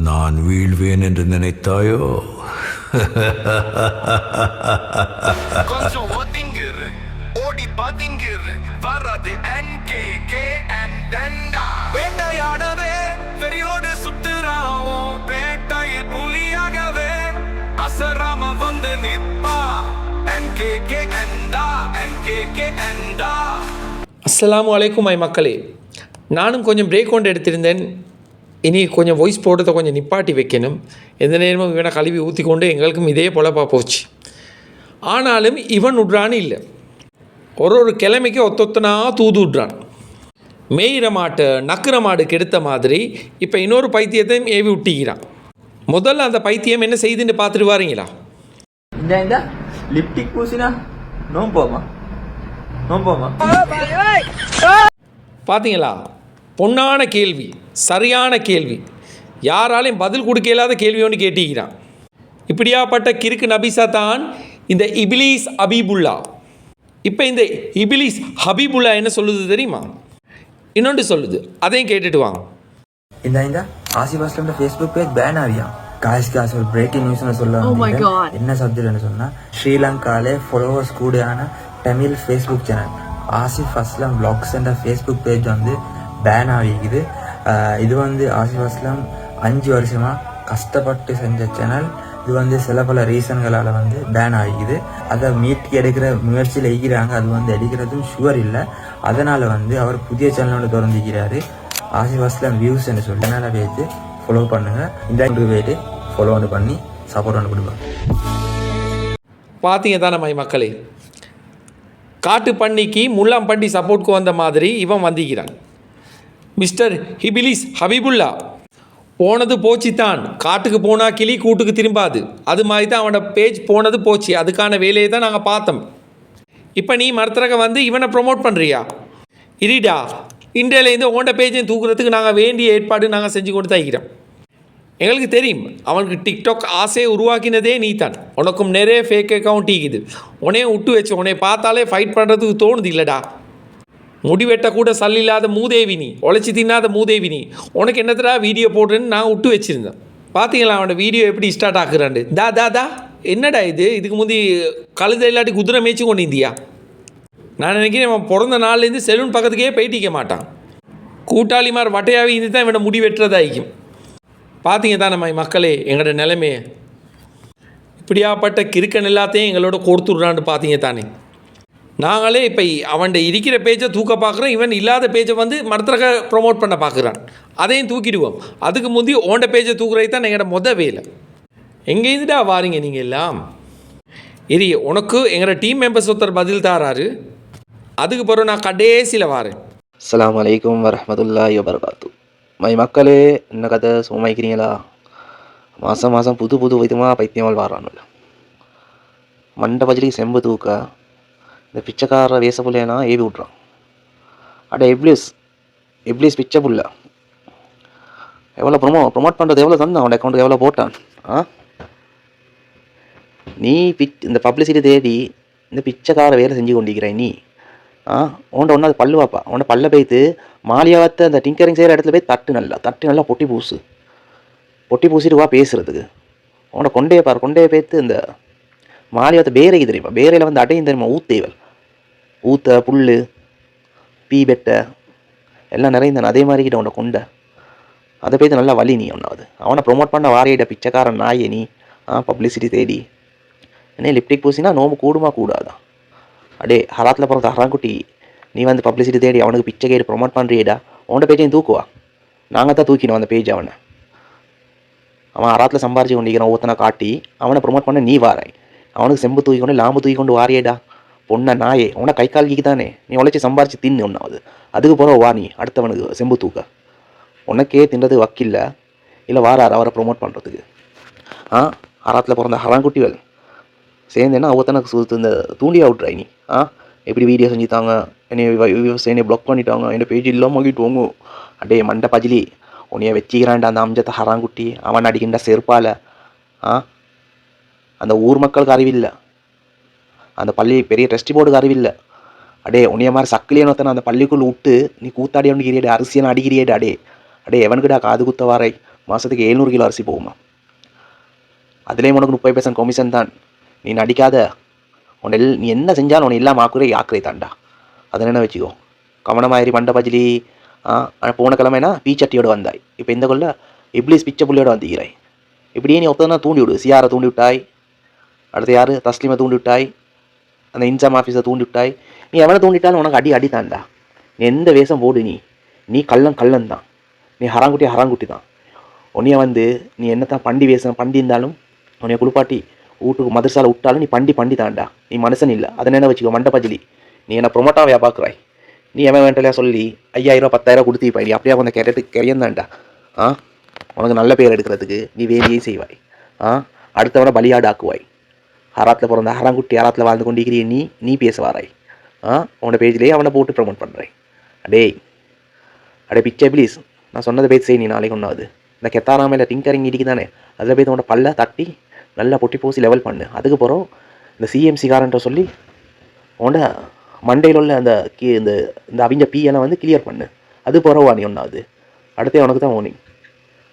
நான் வீழ்வேன் என்று நினைத்தாயோ? கொஞ்சம் ஒதுங்கிரு, ஓடி பதுங்கிரு, வராது NKK and Denda. வேட்டையாடவே வெறியோடு சுத்துறாவும், வேட்டையில் புலியாகவே அசராம வந்து நிற்பா. NKK and NKK and. அஸ்ஸலாமு அலைக்கும் ஐ மக்களே. நானும் கொஞ்சம் பிரேக் கொண்டு எடுத்திருந்தேன். இனி கொஞ்சம் வாய்ஸ் போடுறதை கொஞ்சம் நிப்பாட்டி வைக்கணும். எந்த நேரமும் இவனை கழுவி ஊற்றி கொண்டு எங்களுக்கும் இதே பொழப்பா போச்சு. ஆனாலும் இவன் விட்றான்னு இல்லை, ஒரு கிழமைக்கு ஒத்தொத்தனா தூது விட்றான். மேயிற மாட்டை நக்குற மாடு கெடுத்த மாதிரி இப்போ இன்னொரு பைத்தியத்தையும் ஏவி விட்டிக்கிறான். முதல்ல அந்த பைத்தியம் என்ன செய்துன்னு பார்த்துட்டு வாரீங்களா? இந்த லிப்டிக் பூசினா நோம்போமா பார்த்தீங்களா? பொன்னான கேள்வி, சரியான கேள்வி. யாராலையும் பதில் கொடுக்க இல்லாத கேள்வி ஒன்று கேட்டிக்கிறான். இப்படியாப்பட்ட கிறுக்கு நபிசா தான் இந்த இபிலிஸ் ஹபீபுல்லா. இப்போ இந்த இபிலிஸ் ஹபீபுல்லா என்ன சொல்லுது தெரியுமா? இன்னொன்று சொல்லுது, அதையும் கேட்டுட்டு வாங்க. இந்த ஆசிஃப் அஸ்லமோட ஃபேஸ்புக் பேஜ் பேன் ஆகியா? காசு ஒரு பிரேக்கிங் நியூஸ்னு சொல்ல என்ன சப்ஜெக்ட்னு சொன்னால், ஸ்ரீலங்காலே ஃபாலோவர்ஸ் கூடியான Tamil Facebook channel Asif Aslam vlogs என்ற ஃபேஸ்புக் பேஜ் வந்து பேன் ஆகிக்குது. இது வந்து ஆசிஃப் அஸ்லம் 5 வருஷமாக கஷ்டப்பட்டு செஞ்ச சேனல். இது வந்து சில பல ரீசன்களால் வந்து பேன் ஆகிக்குது. அதை மீட்கி எடுக்கிற முயற்சியில் இருக்கிறாங்க. அது வந்து எடுக்கிறதும் ஷுவர் இல்லை. அதனால் வந்து அவர் புதிய சேனலோட திறந்துக்கிறாரு. ஆசிஃப் அஸ்லம் வியூஸ் என்று சொல்லி சேனலை பேஜ் ஃபாலோ பண்ணுங்கள். இந்த போயிட்டு ஃபாலோ ஒன்று பண்ணி சப்போர்ட் ஒன்று கொடுப்பாங்க. பார்த்தீங்க தானே மை மக்களே, காட்டு பண்ணிக்கு முல்லாம் பண்ணி சப்போர்ட்க்கு வந்த மாதிரி இவன் வந்திக்கிறான். மிஸ்டர் இபிலிஸ் ஹபீபுல்லா போனது போச்சுத்தான். காட்டுக்கு போனால் கிளி கூட்டுக்கு திரும்பாது. அது மாதிரி தான் அவனோட பேஜ் போனது போச்சு. அதுக்கான வேலையை தான் நாங்கள் பார்த்தோம். இப்போ நீ மறுத்தரக வந்து இவனை ப்ரொமோட் பண்ணுறியா? இரிடா, இந்தியாவிலேருந்து உன்னோட பேஜையும் தூக்குறதுக்கு நாங்கள் வேண்டிய ஏற்பாடு நாங்கள் செஞ்சு கொண்டு தான் இருக்கிறோம். எங்களுக்கு தெரியும் அவனுக்கு டிக்டாக் ஆசையை உருவாக்கினதே நீ தான். உனக்கும் நிறைய ஃபேக் அக்கௌண்ட் இருக்குது. உன்னையும் விட்டு வச்சு உன்னை பார்த்தாலே ஃபைட் பண்ணுறதுக்கு தோணுது இல்லைடா. முடிவெட்ட கூட சல்லில்லாத மூதேவி நீ, உழைச்சி தின்னாத மூதேவி நீ. உனக்கு என்னத்தடா வீடியோ போடுறேன்னு நான் விட்டு வச்சுருந்தேன். பார்த்தீங்களா அவனோட வீடியோ எப்படி ஸ்டார்ட் ஆக்குறாண்டு? தா என்னடா இது? இதுக்கு முந்தி கழுதை இல்லாட்டி குதிரை மேய்ச்சி கொண்டு இந்தியா. நான் நினைக்கிறேன் அவன் பிறந்த நாள்லேருந்து செலூன் பக்கத்துக்கே போயிட்டிக்க மாட்டான். கூட்டாளிமார் வட்டையாகவே இருந்து தான் இவனை முடி வெட்டுறதாயிக்கும். பார்த்தீங்க தான் நம்ம மக்களே எங்களோட நிலைமையை. இப்படியாப்பட்ட கிறுக்கன் எல்லாத்தையும் எங்களோட கொடுத்துட்றான்னு பார்த்தீங்க தானே. நாங்களே இப்போ அவன் இருக்கிற பேஜை தூக்க பார்க்குறோம். இவன் இல்லாத பேஜை வந்து மறுத்தரக ப்ரொமோட் பண்ண பார்க்குறான். அதையும் தூக்கிடுவோம். அதுக்கு முந்தி ஓண்ட பேஜை தூக்குறது தான் எங்களோட வேலை. எங்கேருந்துடா வாரீங்க நீங்கள் எல்லாம்? இரி, உனக்கு எங்களோட டீம் மெம்பர்ஸ் ஒருத்தர் பதில் தாராரு. அதுக்கு பிறகு நான் கடைசியில் வாரேன். அஸ்ஸலாமு அலைக்கும் வரஹ்மத்துல்லாஹி வபரகாத்து. மை மக்களே, என்ன கதை சும்மாய்க்கிறீங்களா? மாதம் புது விதமாக பைத்தியமால் வாரானுல்ல. மண்டை பஜ்லிக்கு செம்பு தூக்க இந்த பிச்சைக்கார வேச புள்ளையெல்லாம் ஏவி விட்றான். அட இப்ளீஸ் பிச்சை புள்ள எவ்வளோ ப்ரொமோட் பண்ணுறது எவ்வளோ தந்தான்? அவன் அக்கௌண்ட்டுக்கு எவ்வளோ போட்டான்? நீ இந்த பப்ளிசிட்டி தேடி இந்த பிச்சைக்கார வேலை செஞ்சு கொண்டிருக்கிறாய் நீ. உன்ட ஒன்று அது பல்லு வாப்பா. உன்னை பல்ல போய்த்து மாலியாவத்தை அந்த டிங்கரிங் செய்கிற இடத்துல போய் தட்டு நல்லா பொட்டி பூசிட்டு வா பேசுகிறதுக்கு. உன்னை கொண்டே போய்த்து இந்த மாலியாவத்தை பேரைக்கு தெரியுமா? பேரையில் வந்து அடையும் தெரியுமா? ஊத்த புல் பீ பெட்டை எல்லாம் நிறைந்தானே. அதே மாதிரி கிட்ட உன்னை கொண்ட அதை போய்த்து நல்லா வலி நீ. ஒன்றாவது அவனை ப்ரொமோட் பண்ண வாரியிட்ட பிச்சைக்காரன் நாயே நீ. பப்ளிசிட்டி தேடி என்ன லிப்டிக் பூசினா நோம்பு கூடுமா கூடாதா? அடே ஹராத்தில் பிறந்த ஹராங்குட்டி, நீ வந்து பப்ளிசிட்டி தேடி அவனுக்கு பிச்சை கேட்டு ப்ரொமோட் பண்ணுறியடா. அவனோட பேஜையும் தூக்குவா. நாங்கள் தான் தூக்கினோம் அந்த பேஜ். அவன் ஹராத்தில் சம்பாரிச்சு கொண்டிருக்கிறான். ஒருத்தனை காட்டி அவனை ப்ரொமோட் பண்ண நீ வாராய். அவனுக்கு செம்பு தூக்கி கொண்டு லாம்பு தூக்கி கொண்டு வாரியேடா. பொண்ணை நாயே, உன கை கால்கிக்கு தானே நீ உழைச்சி சம்பாரிச்சு தின்னு. ஒன்றாவது அதுக்கு போகிற வா நீ அடுத்தவனுக்கு செம்பு தூக்க. உனக்கே தின்றது வக்கில்ல இல்லை வாரார் அவரை ப்ரொமோட் பண்ணுறதுக்கு. ஹராத்தில் பிறந்த ஹராங்குட்டிகள் சேர்ந்தேன்னா ஒருத்தனுக்கு இந்த தூண்டி அவுட்றாய் நீ. எப்படி வீடியோ செஞ்சுத்தாங்க, என்னை ப்ளாக் பண்ணிட்டாங்க, என்னை பேஜ் இல்லாமல் ஆகிட்டு வாங்க. அடே மண்டை பஜிலி, உன்னைய வச்சுக்கிறான்டா அந்த அம்ஜத்தை ஹராங்குட்டி. அவன் அடிக்கின்ற செருப்பால் அந்த ஊர் மக்களுக்கு அறிவில்லை, அந்த பள்ளி பெரிய டெஸ்டி போர்டுக்கு அறிவில்லை. அடே உன்னைய மாதிரி சக்கிலியன் அந்த பள்ளிக்குள்ளே விட்டு நீ கூத்தாடி ஒன்று கிரியாடு, அரிசியனை அடிக்கிறியேடா. அடே எவனுக்குடா காது குத்த வாரை? மாதத்துக்கு 700 கிலோ அரிசி போகுமா. அதுலேயும் உனக்கு 30% கமிஷன் தான். நீ நடிக்காத. நீ என்ன செஞ்சாலும் உன்னை இல்லாமல் ஆக்குறே தாண்டா. அதை என்ன வச்சுக்கோ. கவனமாயிரி பண்ட பஜிலி. போன கிழமைனா பீச்சட்டியோடு வந்தாய். இப்போ இந்த கொள்ள இப்ளீஸ் பிச்சை புள்ளியோடு வந்துக்கிறாய். இப்படியே நீ ஒருத்தனா தூண்டி விடு. சியாரை தூண்டி விட்டாய், அடுத்து யார் தஸ்லீமை தூண்டி விட்டாய், அந்த இன்சாம் ஆஃபீஸை தூண்டி விட்டாய். நீ எவனை தூண்டிட்டாலும் உனக்கு அடி தாண்டா. நீ எந்த வேஷம் போடு. நீ கள்ளன் தான். நீ ஹராங்குட்டி தான். உன்னைய நீ என்ன தான் பண்டி வேஷம் பண்டி இருந்தாலும் உன்னைய குளிப்பாட்டி வீட்டுக்கு மதரசால விட்டாலும் நீ பண்டி தாண்டா. நீ மனுஷன் இல்லை. அதை என்ன வச்சுக்கோ. மண்ட பஜிலி. நீ என்ன ப்ரொமோட்டாவையா பார்க்குறாய். நீ எவன் வேண்டலையா சொல்லி 5000 10,000 கொடுத்துப்பாய். நீ அப்படியே கொஞ்சம் கெரியந்தாண்டா. உனக்கு நல்ல பேர் எடுக்கிறதுக்கு நீ வேலையே செய்வாய். அடுத்தவனை பலியாடு ஆக்குவாய். ஹராத்தில் பிறந்த ஹராங்குட்டி ஹராத்தில் வாழ்ந்து கொண்டிருக்கிறிய நீ பேச வாராய். உன்னோட பேஜ்லேயே அவனை போட்டு ப்ரமோட் பண்ணுறாய். அடே பிச்சை ப்ளீஸ். நான் சொன்னதை பேசி செய். நீ நாளைக்கு ஒன்றாவது இந்த கெத்தாராமையில் டிங்கரிங் இடிக்கு தானே, அதில் போய் உன்னோட பல்ல தட்டி நல்லா பொட்டி போசி லெவல் பண்ணு. அதுக்கு போகிறோம் இந்த சிஎம்சிகாரன்ட்ட சொல்லி உன்னோட மண்டையில் உள்ள இந்த அவிஞ்ச பீயெல்லாம் கிளியர் பண்ணு. அது போகிறவா நீ ஒன்றாவது. அடுத்தே உனக்கு தான் ஓனிங்.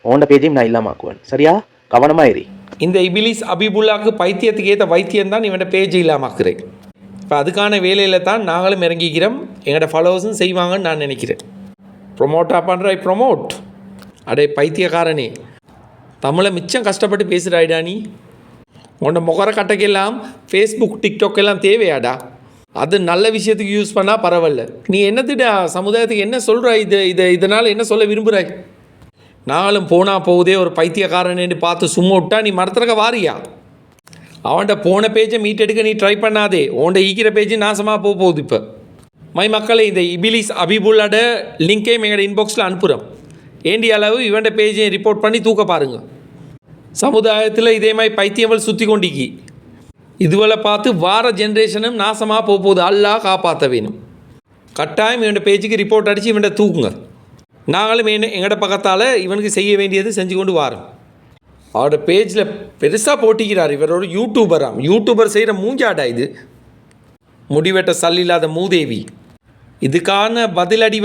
உன்னோட பேஜையும் நான் இல்லாமல் ஆக்குவேன். சரியா? கவனமாக இரு. இந்த இபிலிஸ் அபிபுல்லாக்கு பைத்தியத்துக்கு ஏற்ற வைத்தியம் தான் இவன் பேஜை இல்லாமக்குறேன். இப்போ அதுக்கான வேலையில் தான் நாங்களும் இறங்கிக்கிறோம். எங்களோட ஃபாலோவர்ஸும் செய்வாங்கன்னு நான் நினைக்கிறேன். ப்ரொமோட்டாக பண்ணுறாய் ப்ரொமோட். அடே பைத்தியக்காரனே, தமிழை மிச்சம் கஷ்டப்பட்டு பேசுகிறாய்டா நீ. உன்னோட முகர கட்டைக்கெல்லாம் ஃபேஸ்புக் டிக்டாக் எல்லாம் தேவையாடா? அது நல்ல விஷயத்துக்கு யூஸ் பண்ணால் பரவாயில்ல. நீ என்னத்துடா சமுதாயத்துக்கு என்ன சொல்கிறாய்? இதனால் என்ன சொல்ல விரும்புகிறாய்? நாங்களும் போனால் போகுதே ஒரு பைத்தியக்காரன்னு பார்த்து சும்மா விட்டா நீ மரத்துறக்க வாரியா? அவன்கிட்ட போன பேஜை மீட்டெடுக்க நீ ட்ரை பண்ணாதே. உன்ட ஈக்கிற பேஜ் நாசமாக போகுது. இப்போ மக்களை இந்த இபிலிஸ் அபிபுல்லாட லிங்கையும் எங்களோட இன்பாக்ஸில் அனுப்புகிறோம். ஏண்டி அளவு இவன்ட பேஜையும் ரிப்போர்ட் பண்ணி தூக்க பாருங்க. சமுதாயத்தில் இதே மாதிரி பைத்தியங்கள் சுற்றி கொண்டிக்கி இதுவரை பார்த்து வார ஜென்ரேஷனும் நாசமாக போகுது. அல்லாஹ் காப்பாற்ற வேணும். கட்டாயம் இவன்ட பேஜுக்கு ரிப்போர்ட் அடித்து இவன்ட தூக்குங்க. நாங்களும் எங்களோட பக்கத்தால் இவனுக்கு செய்ய வேண்டியது செஞ்சு கொண்டு வரோம். அவரோட பேஜில் பெருசாக போட்டிக்கிறார். இவரோட யூடியூபர் செய்கிற மூஞ்சாடா இது. முடிவெட்ட சல்லில்லாத மூதேவி. இதுக்கான பதிலடி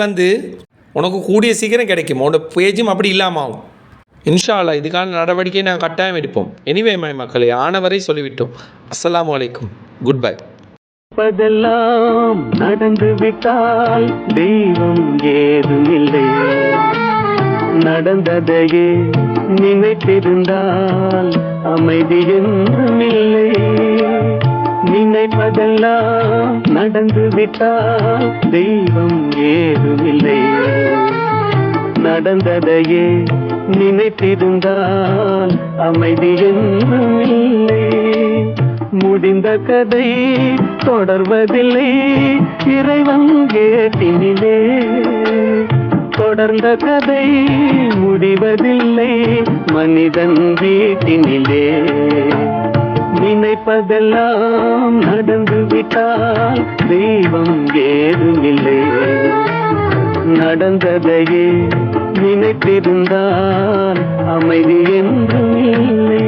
உனக்கு கூடிய சீக்கிரம் கிடைக்கும். உன்னோட பேஜும் அப்படி இல்லாமல் ஆகும். இன்ஷா அல்லாஹ் இதுக்கான நடவடிக்கையை நான் கட்டாயம் எடுப்போம். எனிவே மக்களை ஆனவரை சொல்லிவிட்டோம். அஸ்ஸலாமு அலைக்கும். Good bye. நடப்பதெல்லாம் நடந்து விட்டால் தெய்வம் ஏதுமில்லை. நடந்ததையே நினைத்திருந்தால் அமைதி என்றுமில்லை. நினைப்பதெல்லாம் நடந்து விட்டால் தெய்வம் ஏதுமில்லை. நடந்ததையே நினைத்திருந்தால் அமைதி என்றுமில்லை. முடிந்த கதை தொடர்வதில்லை இறைவன் கேட்டினிலே. தொடர்ந்த கதை முடிவதில்லை மனிதன் வீட்டினிலே. நினைப்பதெல்லாம் நடந்து விட்டால் தெய்வம் ஏதுமில்லை. நடந்ததையே நினைத்திருந்தால் அமைதி என்றும் இல்லை.